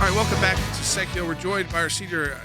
All right, welcome back to Secular. We're joined by our senior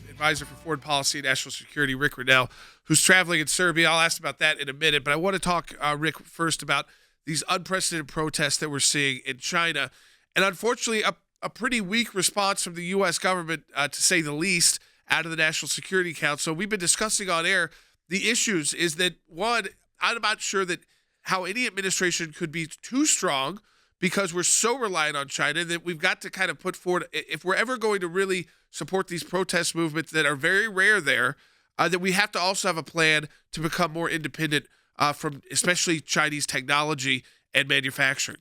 advisor for foreign policy and national security, Ric Grenell, who's traveling in Serbia. I'll ask about that in a minute, but I want to talk, Rick, first about these unprecedented protests that we're seeing in China. And unfortunately, a pretty weak response from the U.S. government, to say the least, out of the National Security Council. We've been discussing on air the issues is that, one, I'm not sure that how any administration could be too strong because we're so reliant on China that we've got to kind of put forward, if we're ever going to really support these protest movements that are very rare there, that we have to also have a plan to become more independent from especially Chinese technology and manufacturing.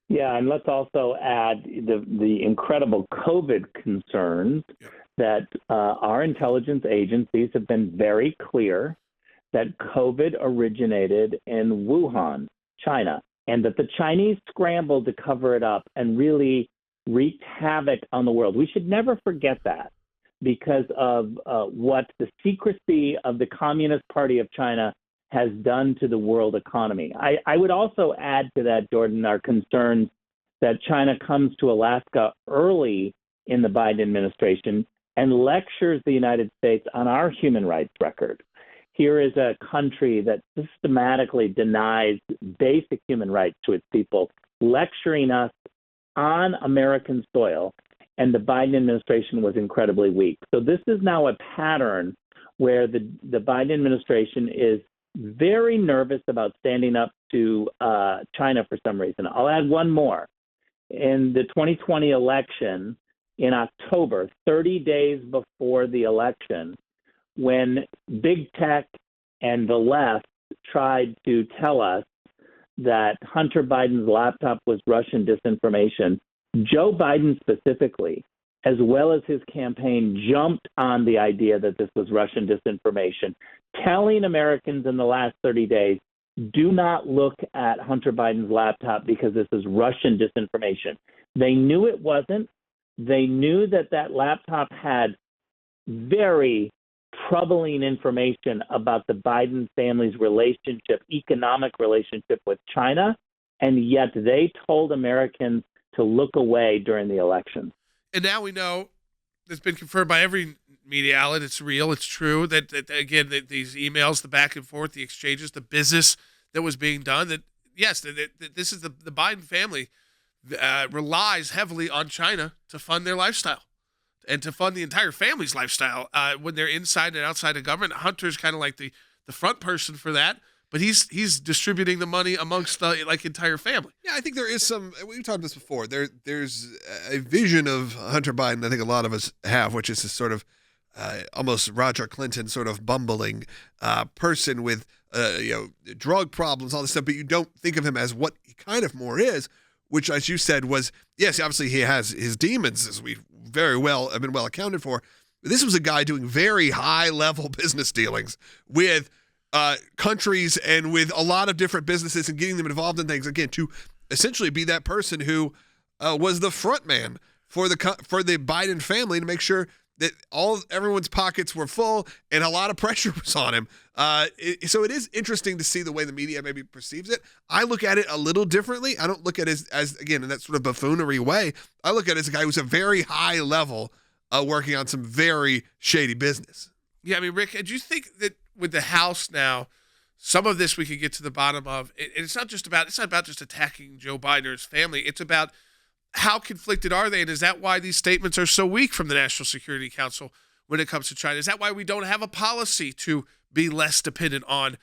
Yeah, and let's also add the incredible COVID concerns that our intelligence agencies have been very clear that COVID originated in Wuhan, China, and that the Chinese scrambled to cover it up and really wreaked havoc on the world. We should never forget that because of what the secrecy of the Communist Party of China has done to the world economy. I would also add to that, Jordan, our concerns that China comes to Alaska early in the Biden administration and lectures the United States on our human rights record. Here is a country that systematically denies basic human rights to its people, lecturing us on American soil, and the Biden administration was incredibly weak. So this is now a pattern where the Biden administration is very nervous about standing up to China for some reason. I'll add one more. In the 2020 election, in October, 30 days before the election, when big tech and the left tried to tell us that Hunter Biden's laptop was Russian disinformation, Joe Biden specifically, as well as his campaign, jumped on the idea that this was Russian disinformation, telling Americans in the last 30 days, do not look at Hunter Biden's laptop because this is Russian disinformation. They knew it wasn't. They knew that that laptop had very troubling information about the Biden family's relationship, economic relationship with China, and yet they told Americans to look away during the election. And now we know, it's been confirmed by every media outlet, it's real, it's true, that these emails, the back and forth, the exchanges, the business that was being done, that yes, that this is the Biden family relies heavily on China to fund their lifestyle and to fund the entire family's lifestyle when they're inside and outside of government. Hunter's kind of like the front person for that, but he's distributing the money amongst the entire family. Yeah, I think there is some. We've talked about this before. There's a vision of Hunter Biden. I think a lot of us have, which is this sort of almost Roger Clinton sort of bumbling person with drug problems, all this stuff. But you don't think of him as what he kind of more is, which, as you said, was yes, obviously he has his demons, as we very well have been well accounted for. But this was a guy doing very high level business dealings with countries and with a lot of different businesses and getting them involved in things, again, to essentially be that person who was the front man for the Biden family to make sure that everyone's pockets were full and a lot of pressure was on him. So it is interesting to see the way the media maybe perceives it. I look at it a little differently. I don't look at it as again, in that sort of buffoonery way. I look at it as a guy who's a very high level working on some very shady business. Yeah, I mean, Rick, do you think that with the House now, some of this we could get to the bottom of? It's not about just attacking Joe Biden or his family. It's about how conflicted are they, and is that why these statements are so weak from the National Security Council when it comes to China? Is that why we don't have a policy to be less dependent on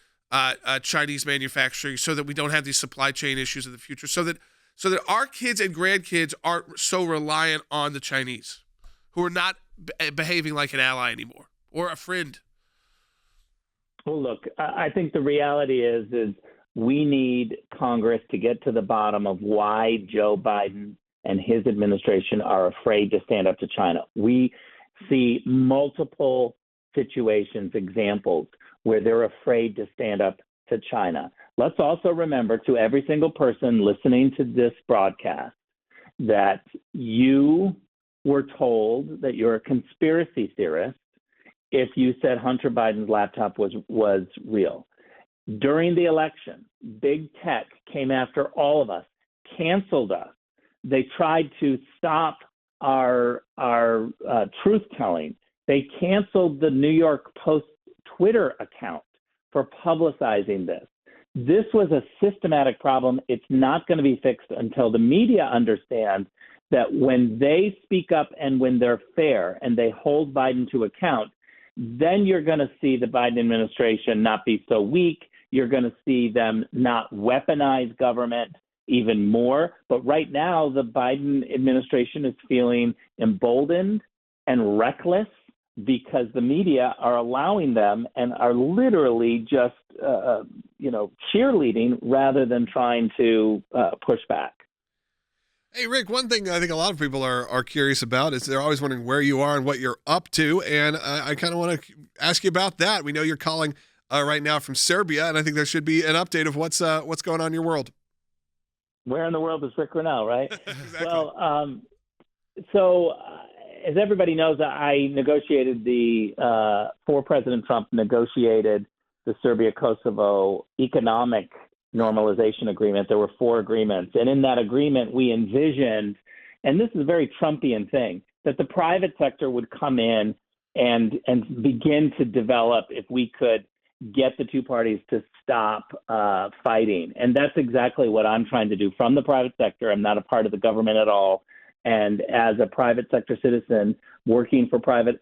Chinese manufacturing, so that we don't have these supply chain issues in the future, so that our kids and grandkids aren't so reliant on the Chinese, who are not behaving like an ally anymore or a friend? Well, look, I think the reality is we need Congress to get to the bottom of why Joe Biden and his administration are afraid to stand up to China. We see multiple situations, examples, where they're afraid to stand up to China. Let's also remember, to every single person listening to this broadcast, that you were told that you're a conspiracy theorist if you said Hunter Biden's laptop was real. During the election, big tech came after all of us, canceled us, They tried to stop our truth telling. They canceled the New York Post Twitter account for publicizing this. This was a systematic problem. It's not going to be fixed until the media understands that when they speak up and when they're fair and they hold Biden to account, then you're going to see the Biden administration not be so weak. You're going to see them not weaponize government even more. But right now, the Biden administration is feeling emboldened and reckless because the media are allowing them and are literally just, cheerleading rather than trying to push back. Hey, Rick, one thing I think a lot of people are curious about is they're always wondering where you are and what you're up to. And I kind of want to ask you about that. We know you're calling right now from Serbia, and I think there should be an update of what's going on in your world. Where in the world is Ric Grenell, right? Exactly. Well, as everybody knows, I negotiated for President Trump, negotiated the Serbia-Kosovo economic normalization agreement. There were 4 agreements. And in that agreement, we envisioned, and this is a very Trumpian thing, that the private sector would come in and begin to develop if we could get the two parties to stop fighting. And that's exactly what I'm trying to do from the private sector. I'm not a part of the government at all. And as a private sector citizen, working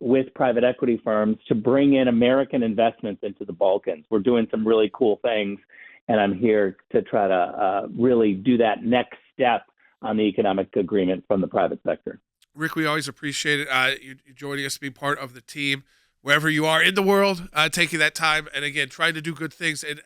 with private equity firms to bring in American investments into the Balkans. We're doing some really cool things, and I'm here to try to really do that next step on the economic agreement from the private sector. Rick, we always appreciate it. You joining us, being part of the team, wherever you are in the world, taking that time, and again, trying to do good things. And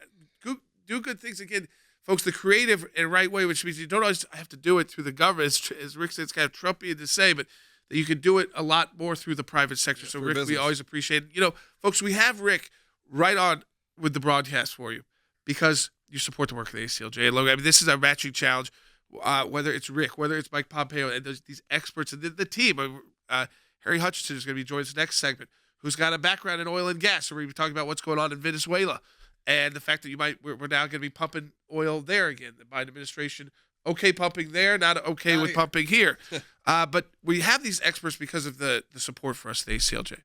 do good things, again, folks, the creative and right way, which means you don't always have to do it through the government. As Rick said, it's kind of Trumpian to say, but that you can do it a lot more through the private sector. So, Rick, we always appreciate it. Folks, we have Rick right on with the broadcast for you because you support the work of the ACLJ. And Logan, I mean, this is our matching challenge, whether it's Rick, whether it's Mike Pompeo, and these experts and the team. Harry Hutchinson is going to be joining us next segment, who's got a background in oil and gas. So we're going to be talking about what's going on in Venezuela and the fact that we're now going to be pumping oil there again. The Biden administration, okay pumping there, not okay with pumping here. But we have these experts because of the support for us, the ACLJ.